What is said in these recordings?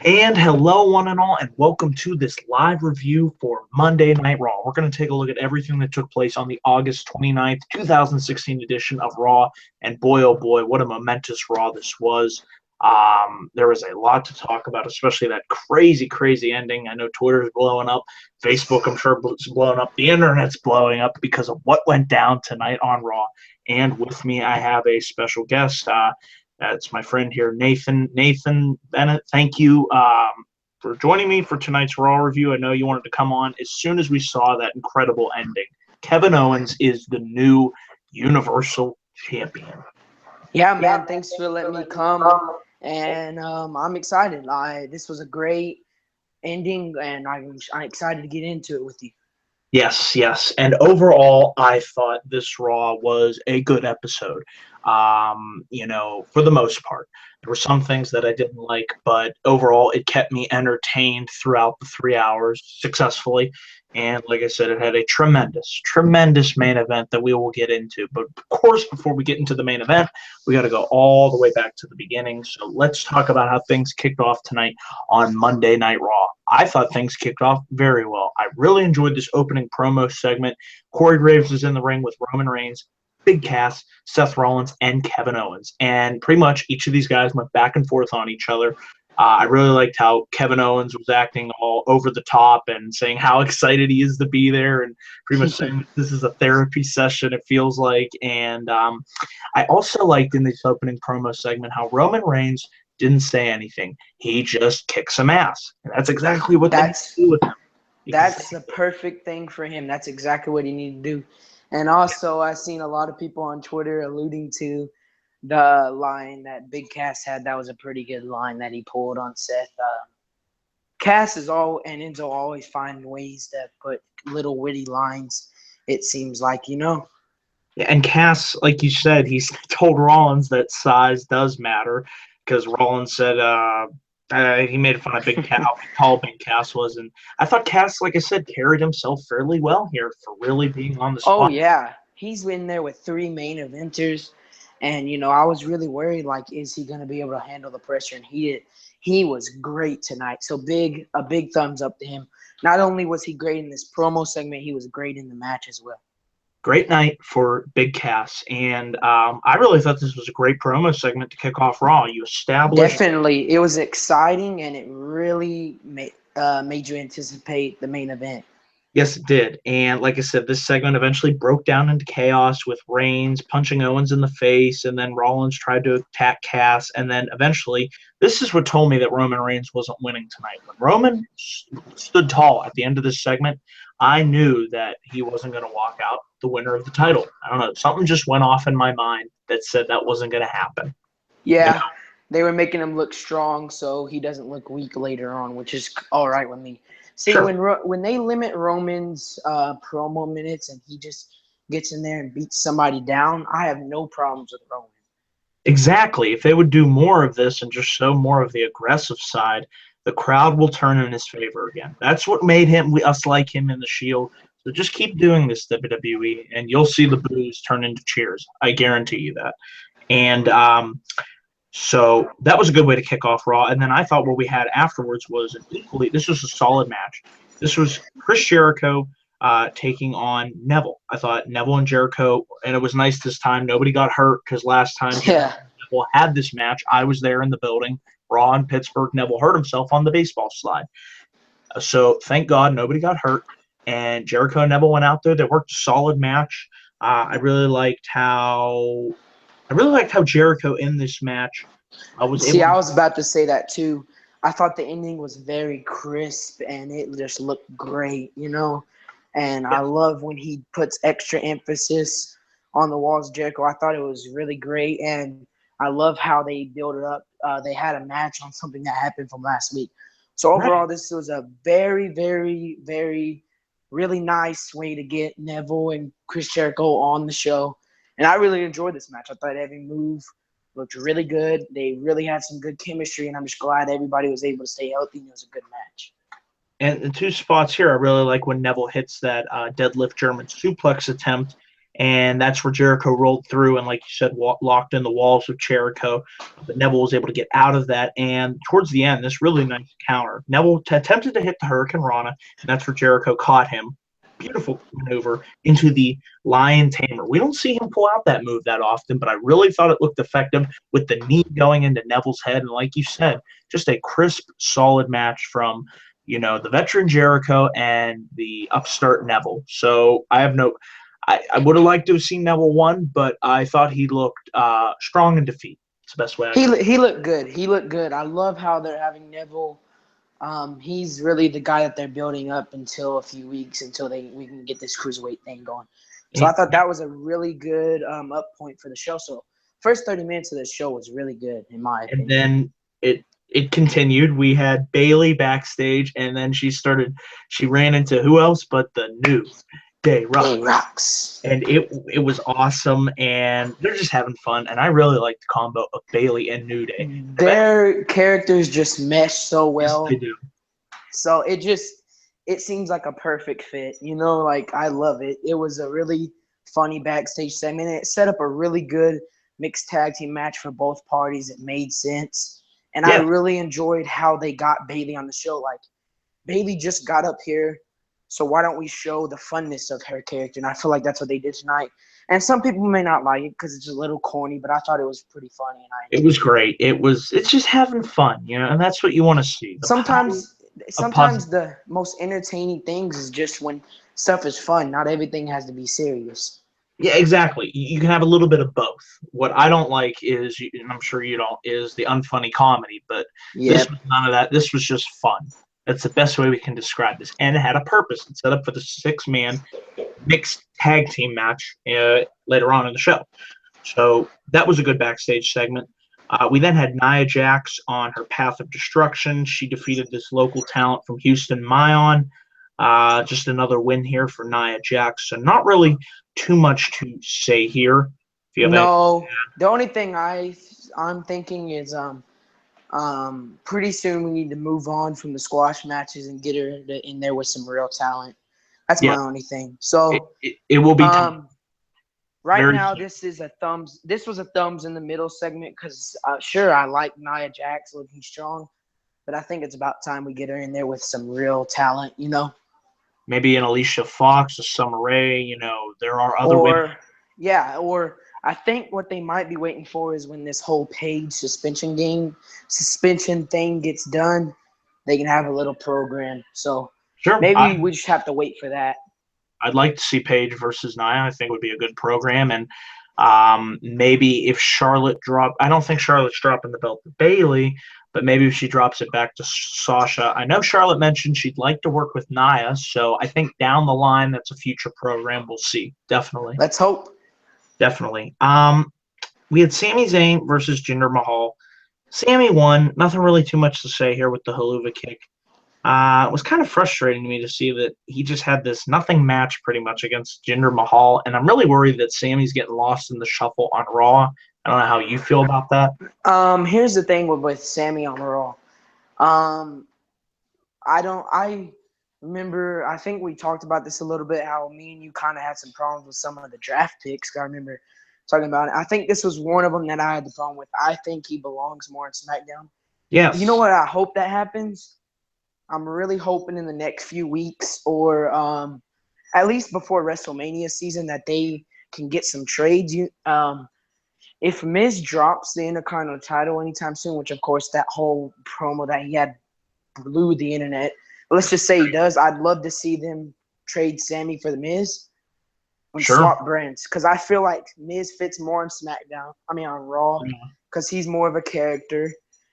And hello, one and all, and welcome to this live review for Monday Night Raw. We're going to take a look at everything that took place on the August 29th, 2016 edition of Raw. And boy, oh boy, what a momentous Raw this was. There was a lot to talk about, especially that crazy, crazy ending. I know Twitter's blowing up. Facebook, I'm sure, is blowing up. The internet's blowing up because of what went down tonight on Raw. And with me, I have a special guest. It's my friend here, Nathan Bennett. Thank you for joining me for tonight's Raw review. I know you wanted to come on as soon as we saw that incredible ending. Kevin Owens is the new Universal Champion. Yeah, man. Thanks for letting me come, and I'm excited. This was a great ending, and I'm excited to get into it with you. Yes, yes. And overall, I thought this Raw was a good episode. For the most part. There were some things that I didn't like, but overall, it kept me entertained throughout the 3 hours successfully. And like I said, it had a tremendous, tremendous main event that we will get into. But of course, before we get into the main event, we got to go all the way back to the beginning. So let's talk about how things kicked off tonight on Monday Night Raw. I thought things kicked off very well. I really enjoyed this opening promo segment. Corey Graves was in the ring with Roman Reigns, Big Cass, Seth Rollins, and Kevin Owens. And pretty much each of these guys went back and forth on each other. I really liked how Kevin Owens was acting all over the top and saying how excited he is to be there and pretty much saying this is a therapy session, it feels like. And I also liked in this opening promo segment how Roman Reigns didn't say anything. He just kicked some ass. And that's exactly what they need to do with him. That's the perfect thing for him. That's exactly what he needed to do. And also, I've seen a lot of people on Twitter alluding to the line that Big Cass had. That was a pretty good line that he pulled on Seth. Cass is and Enzo always find ways to put little witty lines. It seems like. Yeah, and Cass, like you said, he's told Rollins that size does matter because Rollins said he made fun of Big Cass, how tall Big Cass was, and I thought Cass, like I said, carried himself fairly well here for really being on the Oh spot. yeah, he's been there with three main eventers, and I was really worried. Like, is he going to be able to handle the pressure? And he did. He was great tonight. So a big thumbs up to him. Not only was he great in this promo segment, he was great in the match as well. Great night for Big Cass, and I really thought this was a great promo segment to kick off Raw. You established. Definitely, it was exciting, and it really made you anticipate the main event. Yes, it did. And like I said, this segment eventually broke down into chaos with Reigns punching Owens in the face, and then Rollins tried to attack Cass. And then eventually, this is what told me that Roman Reigns wasn't winning tonight. When Roman stood tall at the end of this segment, I knew that he wasn't going to walk out the winner of the title. I don't know. Something just went off in my mind that said that wasn't going to happen. You Yeah, they were making him look strong, so he doesn't look weak later on, which is all right with me. See, Sure. when they limit Roman's promo minutes and he just gets in there and beats somebody down, I have no problems with Roman. Exactly. If they would do more of this and just show more of the aggressive side, the crowd will turn in his favor again. That's what made us like him in the Shield. So just keep doing this, WWE, and you'll see the boos turn into cheers. I guarantee you that. And so that was a good way to kick off Raw. And then I thought what we had afterwards was this was a solid match. This was Chris Jericho taking on Neville. I thought Neville and Jericho, and it was nice this time. Nobody got hurt because last time Jericho Yeah, and Neville had this match, I was there in the building. Raw in Pittsburgh, Neville hurt himself on the baseball slide. So thank God nobody got hurt. And Jericho and Neville went out there. They worked a solid match. I really liked how Jericho in this match was see, able to. I was about to say that too. I thought the ending was very crisp and it just looked great. And I love when he puts extra emphasis on the walls of Jericho. I thought it was really great, and I love how they build it up. They had a match on something that happened from last week. So Right. overall, this was a very, very, very, really nice way to get Neville and Chris Jericho on the show. And I really enjoyed this match. I thought every move looked really good. They really had some good chemistry, and I'm just glad everybody was able to stay healthy, and it was a good match. And the two spots here, I really like when Neville hits that deadlift German suplex attempt, and that's where Jericho rolled through and, like you said, locked in the walls of Jericho. But Neville was able to get out of that, and towards the end, this really nice counter. Neville attempted to hit the Hurricane Rana, and that's where Jericho caught him. Beautiful maneuver into the Lion Tamer. We don't see him pull out that move that often, but I really thought it looked effective with the knee going into Neville's head. And like you said, just a crisp, solid match from, the veteran Jericho and the upstart Neville. So I have no – I would have liked to have seen Neville won, but I thought he looked strong in defeat. It's the best way I can. He looked good. He looked good. I love how they're having Neville. He's really the guy that they're building up until a few weeks until we can get this cruiserweight thing going. So I thought that was a really good up point for the show. So first 30 minutes of the show was really good in my opinion. And then it continued. We had Bayley backstage, and then she ran into who else but the New Day Rocks. And it was awesome, and they're just having fun. And I really like the combo of Bayley and New Day. Their characters just mesh so well. Yes, they do. So it seems like a perfect fit. Like I love it. It was a really funny backstage segment. It set up a really good mixed tag team match for both parties. It made sense. And I really enjoyed how they got Bayley on the show. Like, Bayley just got up here, so why don't we show the funness of her character? And I feel like that's what they did tonight. And some people may not like it because it's a little corny, but I thought it was pretty funny. And it was great. It's just having fun, and that's what you want to see. Sometimes the most entertaining things is just when stuff is fun. Not everything has to be serious. Yeah, exactly. You can have a little bit of both. What I don't like is, and I'm sure you don't, is the unfunny comedy. But this was none of that. This was just fun. That's the best way we can describe this. And it had a purpose. It set up for the 6-man mixed tag team match later on in the show. So that was a good backstage segment. We then had Nia Jax on her path of destruction. She defeated this local talent from Houston, Mayon. Just another win here for Nia Jax. So not really too much to say here. The only thing I'm thinking is pretty soon we need to move on from the squash matches and get her in there with some real talent. That's my only thing. So it will be time. Right now, this was a thumbs in the middle segment because sure, I like Nia Jax looking strong, but I think it's about time we get her in there with some real talent, Maybe an Alicia Fox, a Summer Rae, there are other women. Yeah, or I think what they might be waiting for is when this whole Paige suspension thing gets done, they can have a little program. So sure, maybe we just have to wait for that. I'd like to see Paige versus Nia. I think it would be a good program. And maybe if Charlotte I don't think Charlotte's dropping the belt to Bayley, but maybe if she drops it back to Sasha. I know Charlotte mentioned she'd like to work with Nia, so I think down the line that's a future program. We'll see. Definitely. Let's hope. Definitely. We had Sami Zayn versus Jinder Mahal. Sami won. Nothing really too much to say here with the haluva kick. It was kind of frustrating to me to see that he just had this nothing match pretty much against Jinder Mahal, and I'm really worried that Sami's getting lost in the shuffle on Raw. I don't know how you feel about that. Here's the thing with Sami on Raw. I remember, I think we talked about this a little bit, how me and you kind of had some problems with some of the draft picks. I remember talking about it. I think this was one of them that I had the problem with. I think he belongs more in SmackDown. Yes. You know what? I hope that happens. I'm really hoping in the next few weeks or at least before WrestleMania season that they can get some trades. If Miz drops the Intercontinental title anytime soon, which, of course, that whole promo that he had blew the internet. Let's just say he does. I'd love to see them trade Sami for the Miz and swap brands because I feel like Miz fits more on SmackDown. On Raw because he's more of a character.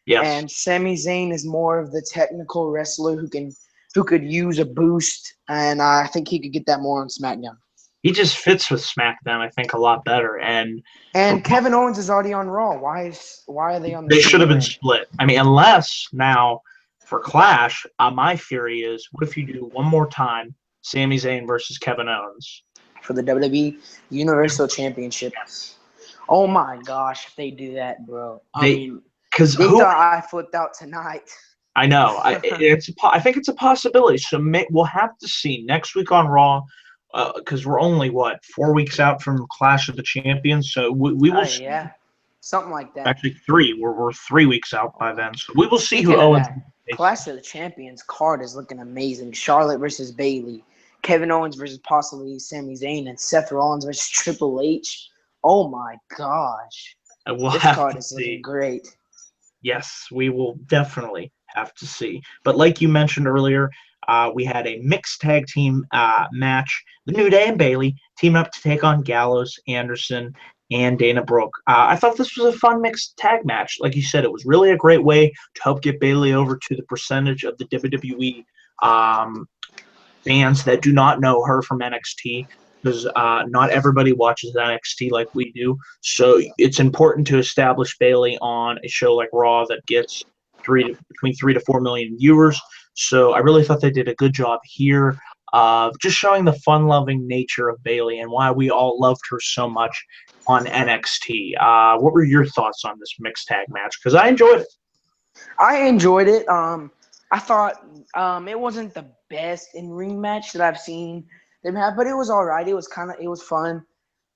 Yes. And Sami Zayn is more of the technical wrestler who could use a boost, and I think he could get that more on SmackDown. He just fits with SmackDown, I think, a lot better. And Kevin Owens is already on Raw. Why are they on the They same should have been brand? split. Unless now for Clash, my theory is, what if you do one more time, Sami Zayn versus Kevin Owens? For the WWE Universal Championship. Yes. Oh, my gosh, if they do that, bro. They thought I flipped out tonight. I know. I think it's a possibility. So we'll have to see next week on Raw. because we're only, 4 weeks out from Clash of the Champions. So we Oh will see. yeah, something like that. Actually, three. We're 3 weeks out by then. So we will see who Speaking of Owens that, faces. Clash of the Champions card is looking amazing. Charlotte versus Bayley, Kevin Owens versus possibly Sami Zayn, and Seth Rollins versus Triple H. Oh my gosh, We'll this have card to is looking see. great. Yes, we will definitely have to see. But like you mentioned earlier, we had a mixed tag team match. The New Day and Bayley teamed up to take on Gallows, Anderson, and Dana Brooke. I thought this was a fun mixed tag match. Like you said, it was really a great way to help get Bayley over to the percentage of the WWE fans that do not know her from NXT, because not everybody watches NXT like we do. So it's important to establish Bayley on a show like Raw that gets between 3 to 4 million viewers. So I really thought they did a good job here of just showing the fun-loving nature of Bayley and why we all loved her so much on NXT. What were your thoughts on this mixed tag match? Because I enjoyed it. I enjoyed it. I thought it wasn't the best in ring match that I've seen them have, but it was all right. It was fun.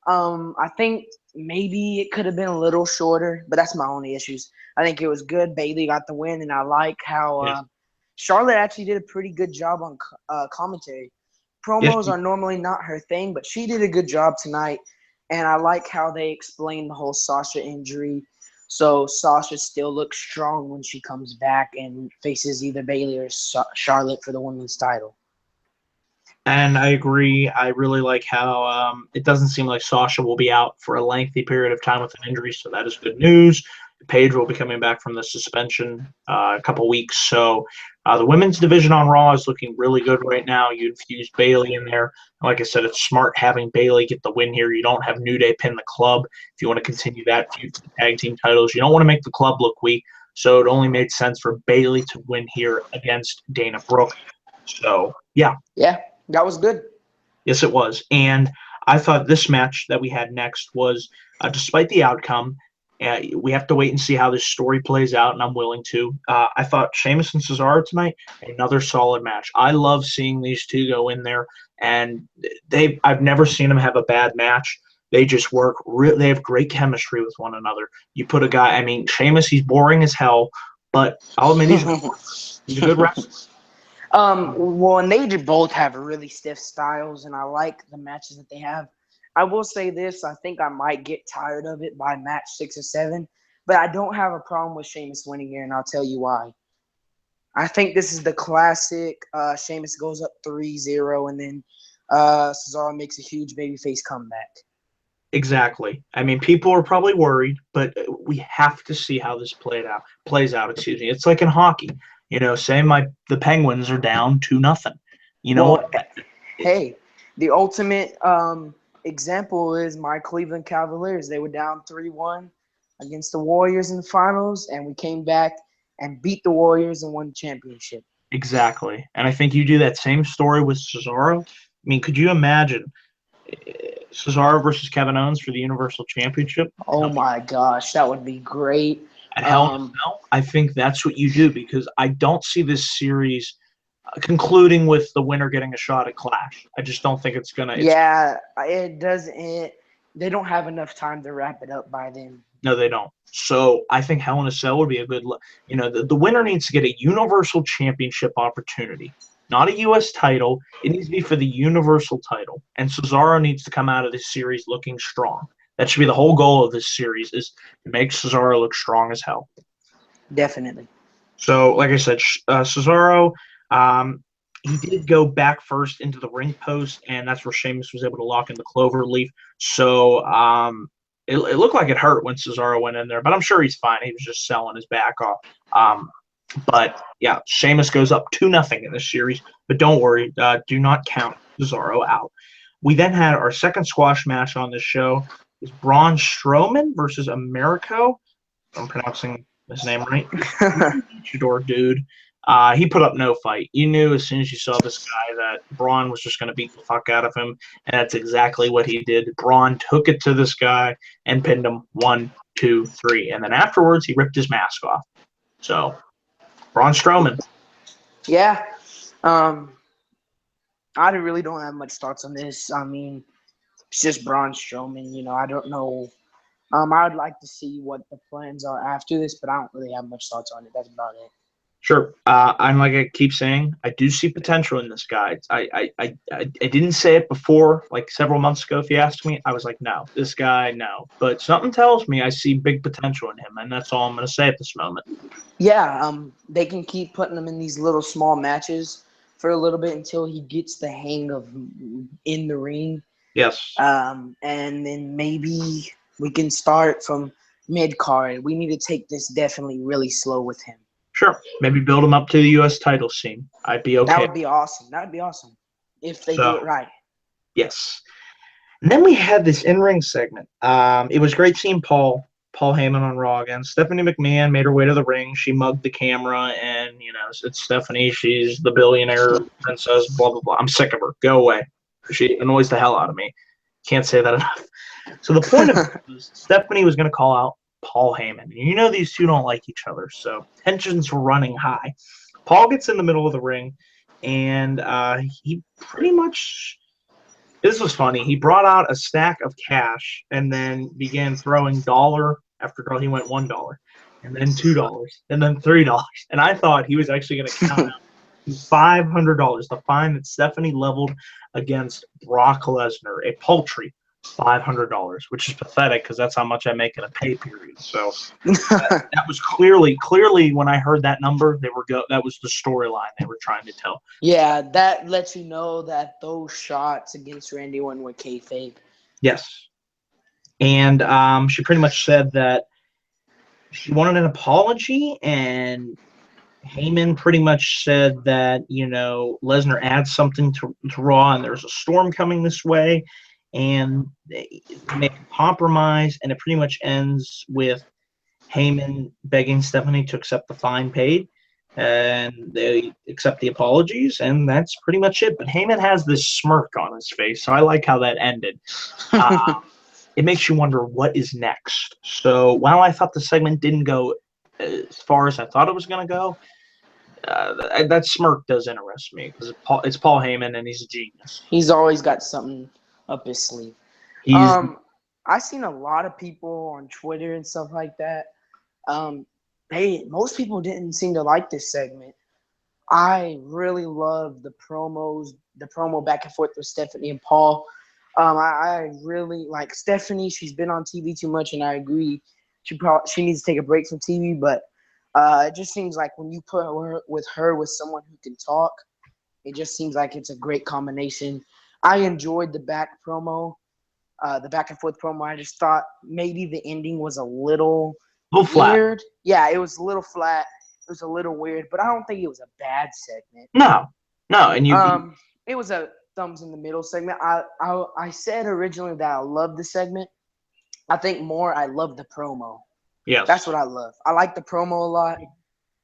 I think maybe it could have been a little shorter, but that's my only issues. I think it was good. Bayley got the win, and I like how Yes. Charlotte actually did a pretty good job on commentary. Yes. Promos are normally not her thing, but she did a good job tonight, and I like how they explained the whole Sasha injury. So Sasha still looks strong when she comes back and faces either Bayley or Charlotte for the women's title. And I agree. I really like how it doesn't seem like Sasha will be out for a lengthy period of time with an injury, so that is good news. Paige will be coming back from the suspension a couple weeks. So the women's division on Raw is looking really good right now. You infuse Bayley in there. Like I said, it's smart having Bayley get the win here. You don't have New Day pin the club if you want to continue that feud for the tag team titles. You don't want to make the club look weak. So it only made sense for Bayley to win here against Dana Brooke. So, yeah. Yeah, that was good. Yes, it was. And I thought this match that we had next was, despite the outcome, we have to wait and see how this story plays out, and I'm willing to. I thought Sheamus and Cesaro tonight, another solid match. I love seeing these two go in there, and I've never seen them have a bad match. They just work. They have great chemistry with one another. You put a guy. I mean, Sheamus, he's boring as hell, but I'll admit he's a good wrestler. Well, and they both have really stiff styles, and I like the matches that they have. I will say this: I think I might get tired of it by match 6 or 7, but I don't have a problem with Sheamus winning here, and I'll tell you why. I think this is the classic. Sheamus goes up 3-0, and then Cesaro makes a huge babyface comeback. Exactly. I mean, people are probably worried, but we have to see how this plays out. Excuse me. It's like in hockey. Say the Penguins are down 2-0. You know Well, what? hey, the ultimate example is my Cleveland Cavaliers. They were down 3-1 against the Warriors in the finals, and we came back and beat the Warriors and won the championship. Exactly. And I think you do that same story with Cesaro. I mean, could you imagine Cesaro versus Kevin Owens for the Universal Championship? Oh my gosh, that would be great. At Hell in a Cell? I think that's what you do, because I don't see this series concluding with the winner getting a shot at Clash. I just don't think it's gonna. Yeah, it doesn't. They don't have enough time to wrap it up by then. No, they don't. So I think Hell in a Cell would be a good. The winner needs to get a Universal Championship opportunity, not a U.S. title. It needs to be for the Universal title, and Cesaro needs to come out of this series looking strong. That should be the whole goal of this series, is to make Cesaro look strong as hell. Definitely. So, like I said, Cesaro, he did go back first into the ring post, and that's where Sheamus was able to lock in the clover leaf. So it looked like it hurt when Cesaro went in there, but I'm sure he's fine. He was just selling his back off. But, yeah, Sheamus goes up 2-0 in this series. But don't worry, do not count Cesaro out. We then had our second squash match on this show. Is Braun Strowman versus Americo. If I'm pronouncing his name right. Luchador dude. He put up no fight. You knew as soon as you saw this guy that Braun was just going to beat the fuck out of him, and that's exactly what he did. Braun took it to this guy and pinned him 1, 2, 3, and then afterwards he ripped his mask off. So, Braun Strowman. Yeah. I I really don't have much thoughts on this. I mean, it's just Braun Strowman. I don't know. I would like to see what the plans are after this, but I don't really have much thoughts on it. That's about it. Sure. I'm like I keep saying, I do see potential in this guy. I didn't say it before, like several months ago. If you asked me, I was like, no, this guy, no. But something tells me I see big potential in him, and that's all I'm going to say at this moment. Yeah, they can keep putting him in these little small matches for a little bit until he gets the hang of in the ring. Yes. And then maybe we can start from mid card. We need to take this definitely really slow with him. Sure. Maybe build him up to the U.S. title scene. I'd be okay. That would be awesome. That would be awesome if they do it right. Yes. And then we had this in-ring segment. It was great seeing Paul Heyman on Raw again. Stephanie McMahon made her way to the ring. She mugged the camera, and it's Stephanie. She's the billionaire princess. Blah blah blah. I'm sick of her. Go away. She annoys the hell out of me. Can't say that enough. So the point of it was Stephanie was going to call out Paul Heyman. These two don't like each other, so tensions were running high. Paul gets in the middle of the ring, and he pretty much. This was funny. He brought out a stack of cash and then began throwing dollar after dollar. He went $1, and then $2, and then $3. And I thought he was actually going to count out $500, the fine that Stephanie leveled against Brock Lesnar, a paltry $500, which is pathetic because that's how much I make in a pay period. So that was clearly when I heard that number, that was the storyline they were trying to tell. Yeah, that lets you know that those shots against Randy Orton were kayfabe. Yes. And she pretty much said that she wanted an apology, and Heyman pretty much said that, Lesnar adds something to Raw, and there's a storm coming this way, and they make a compromise, and it pretty much ends with Heyman begging Stephanie to accept the fine paid, and they accept the apologies, and that's pretty much it. But Heyman has this smirk on his face, so I like how that ended. It makes you wonder what is next. So while I thought the segment didn't go as far as I thought it was going to go, that smirk does interest me because it's Paul Heyman, and he's a genius. He's always got something up his sleeve. I've seen a lot of people on Twitter and stuff like that. Most people didn't seem to like this segment. I really love the promo back and forth with Stephanie and Paul. I really like Stephanie. She's been on TV too much, and I agree. She needs to take a break from TV, but it just seems like when you put her with someone who can talk, it just seems like it's a great combination. I enjoyed the back and forth promo. I just thought maybe the ending was a little weird. Flat. Yeah, it was a little flat. It was a little weird, but I don't think it was a bad segment. No, and it was a thumbs in the middle segment. I said originally that I loved the segment. I think more I love the promo. Yes. That's what I love. I like the promo a lot.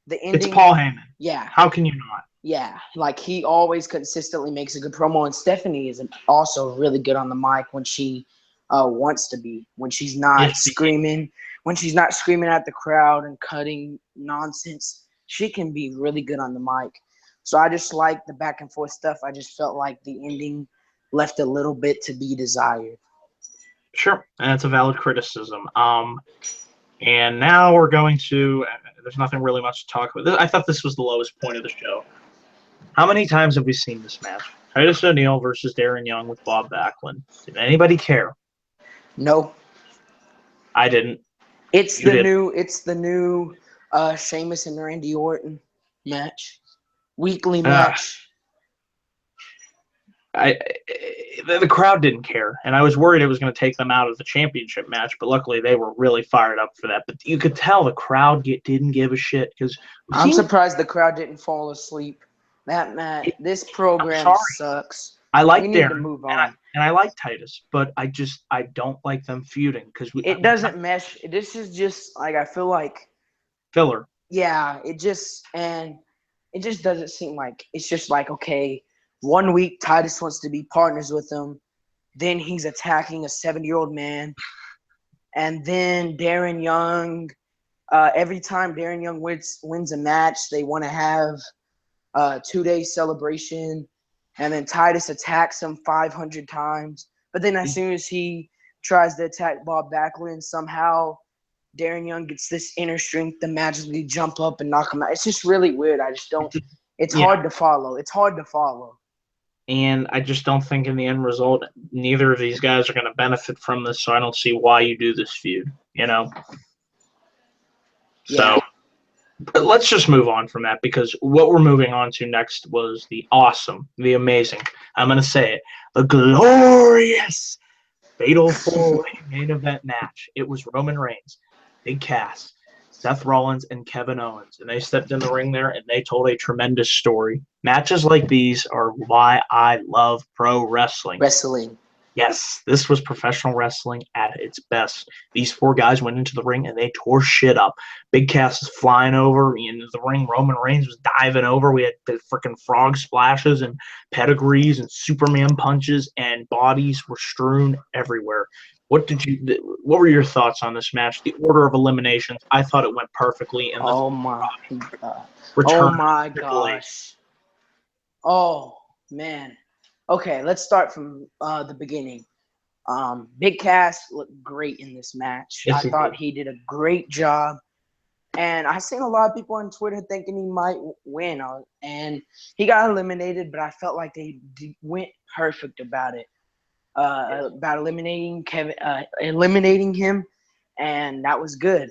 The ending. It's Paul Heyman. Yeah. How can you not? Yeah. Like he always consistently makes a good promo, and Stephanie is also really good on the mic when she wants to be. When she's not screaming. When she's not screaming at the crowd and cutting nonsense, she can be really good on the mic. So I just like the back and forth stuff. I just felt like the ending left a little bit to be desired. Sure, and it's a valid criticism. And now we're going to – there's nothing really much to talk about. I thought this was the lowest point of the show. How many times have we seen this match? Titus O'Neil versus Darren Young with Bob Backlund. Did anybody care? No. I didn't. It's the new Sheamus and Randy Orton match. Weekly match. The crowd didn't care, and I was worried it was going to take them out of the championship match, but luckily they were really fired up for that. But you could tell the crowd didn't give a shit because I'm surprised the crowd didn't fall asleep. This program sucks. I like Darren. We need to move on. And I like Titus, but I don't like them feuding because it doesn't mesh. This is just like I feel like filler. Yeah, it just doesn't seem like it's just like okay. 1 week, Titus wants to be partners with him. Then he's attacking a 70-year-old man. And then Darren Young, every time Darren Young wins a match, they want to have a 2-day celebration. And then Titus attacks him 500 times. But then as soon as he tries to attack Bob Backlund, somehow Darren Young gets this inner strength to magically jump up and knock him out. It's just really weird. I just don't – it's hard to follow. It's hard to follow. And I just don't think in the end result, neither of these guys are going to benefit from this, so I don't see why you do this feud, you know? Yeah. So let's just move on from that, because what we're moving on to next was the awesome, the amazing, I'm going to say it, the glorious Fatal 4-Way main event match. It was Roman Reigns, Big Cass, Seth Rollins, and Kevin Owens. And they stepped in the ring there, and they told a tremendous story. Matches like these are why I love pro wrestling. Yes, this was professional wrestling at its best. These four guys went into the ring, and they tore shit up. Big Cass is flying over into the ring. Roman Reigns was diving over. We had the freaking frog splashes and pedigrees and Superman punches, and bodies were strewn everywhere. What were your thoughts on this match? The order of eliminations, I thought it went perfectly. And oh my god! Return oh my gosh! Oh man! Okay, let's start from the beginning. Big Cass looked great in this match. Yes, I thought he did a great job. And I seen a lot of people on Twitter thinking he might win. And he got eliminated, but I felt like they went perfect about it. About eliminating him, and that was good.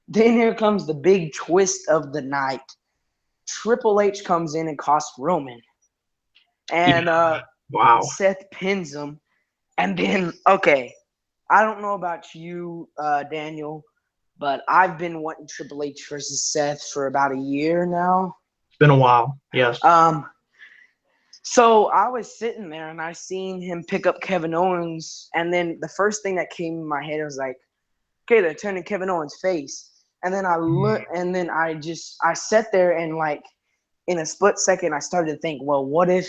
Then here comes the big twist of the night. Triple H comes in and costs Roman. And wow. Seth pins him. And then, okay, I don't know about you, Daniel, but I've been wanting Triple H versus Seth for about a year now. It's been a while, yes. So I was sitting there and I seen him pick up Kevin Owens, and then the first thing that came in my head was like, okay, they're turning Kevin Owens' face. And then I look, and then I sat there and like in a split second I started to think, well, what if?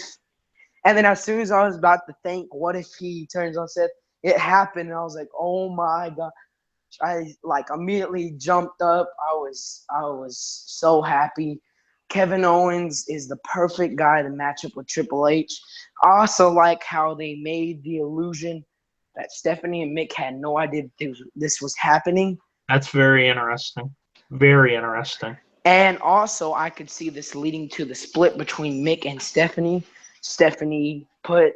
And then as soon as I was about to think, what if he turns on Seth? It happened, and I was like, oh my god! I like immediately jumped up. I was so happy. Kevin Owens is the perfect guy to match up with Triple H. I also like how they made the illusion that Stephanie and Mick had no idea this was happening. That's very interesting. Very interesting. And also, I could see this leading to the split between Mick and Stephanie. Stephanie put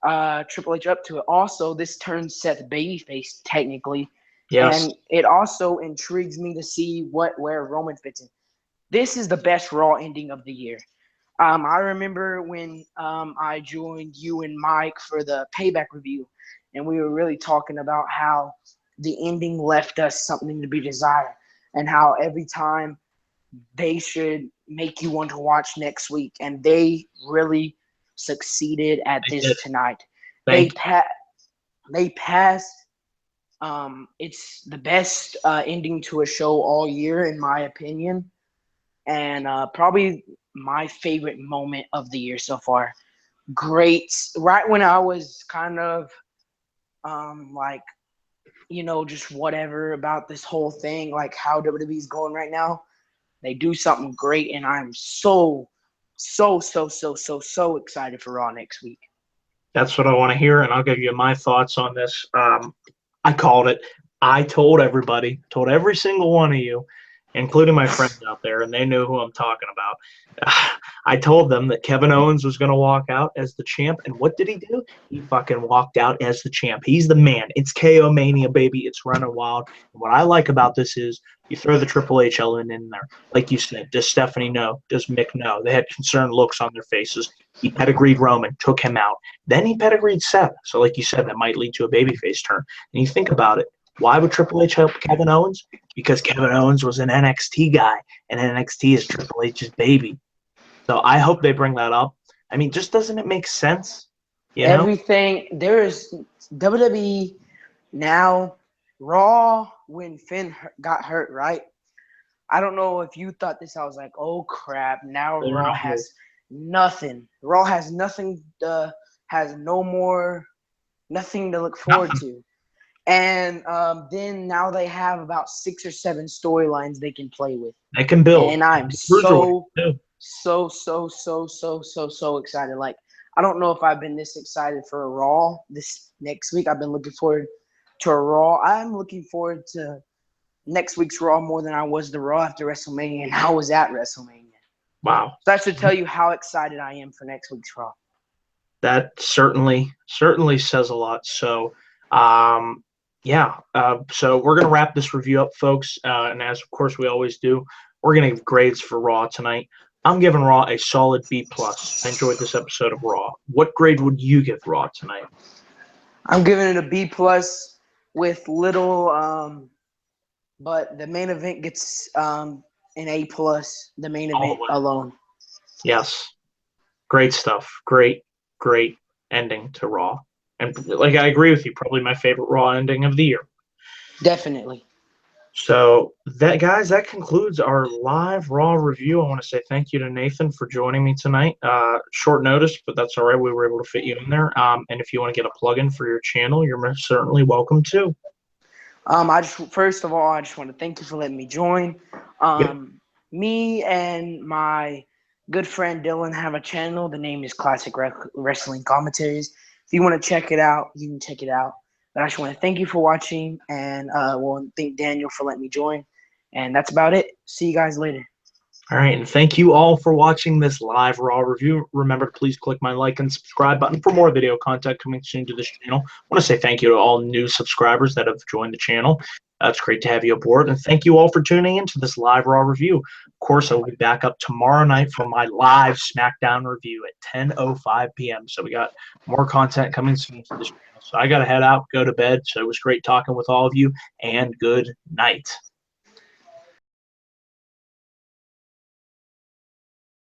Triple H up to it. Also, this turns Seth babyface technically. Yes. And it also intrigues me to see where Roman fits in. This is the best Raw ending of the year. I remember when I joined you and Mike for the Payback review, and we were really talking about how the ending left us something to be desired, and how every time they should make you want to watch next week, and they really succeeded at this tonight. They passed. It's the best ending to a show all year, in my opinion, and probably my favorite moment of the year so far. Great. Right when I was kind of like, just whatever about this whole thing, like how WWE's going right now, they do something great, and I'm so excited for Raw next week. That's what I want to hear, and I'll give you my thoughts on this. I called it. I told everybody, told every single one of you, including my friends out there, and they knew who I'm talking about. I told them that Kevin Owens was going to walk out as the champ, and what did he do? He fucking walked out as the champ. He's the man. It's KO Mania, baby. It's running wild. And what I like about this is you throw the Triple H element in there. Like you said, does Stephanie know? Does Mick know? They had concerned looks on their faces. He pedigreed Roman, took him out. Then he pedigreed Seth. So like you said, that might lead to a babyface turn. And you think about it. Why would Triple H help Kevin Owens? Because Kevin Owens was an NXT guy, and NXT is Triple H's baby. So I hope they bring that up. I mean, just doesn't it make sense? Everything there is WWE now. Raw when Finn got hurt, right? I don't know if you thought this. I was like, oh crap! Now Raw has nothing. Raw has nothing. Has no more. Nothing to look forward to. And then now they have about 6 or 7 storylines they can play with. They can build. And I'm so so excited. Like, I don't know if I've been this excited for a Raw this next week. I've been looking forward to a Raw. I'm looking forward to next week's Raw more than I was the Raw after WrestleMania, and I was at WrestleMania. Wow. So that should tell you how excited I am for next week's Raw. That certainly says a lot. So, yeah. So we're gonna wrap this review up, folks. And as of course we always do, we're gonna give grades for Raw tonight. I'm giving Raw a solid B plus. I enjoyed this episode of Raw. What grade would you give Raw tonight? I'm giving it a B plus with little, but the main event gets an A plus. The main event alone. Yes, great stuff. Great ending to Raw. And like I agree with you, probably my favorite Raw ending of the year. Definitely. So that concludes our live Raw review. I want to say thank you to Nathan for joining me tonight. Short notice, but that's all right. We were able to fit you in there. And if you want to get a plug-in for your channel, you're most certainly welcome to. First of all, I just want to thank you for letting me join. Yep. Me and my good friend Dylan have a channel. The name is Classic Wrestling Commentaries. If you want to check it out, you can check it out. But I just want to thank you for watching, and thank Daniel for letting me join. And that's about it. See you guys later. All right, and thank you all for watching this live Raw review. Remember to please click my like and subscribe button for more video content coming soon to this channel. I want to say thank you to all new subscribers that have joined the channel. It's great to have you aboard, and thank you all for tuning in to this live Raw review. Of course, I will be back up tomorrow night for my live SmackDown review at 10:05 p.m. So we got more content coming soon to this channel. So I got to head out, go to bed. So it was great talking with all of you, and good night.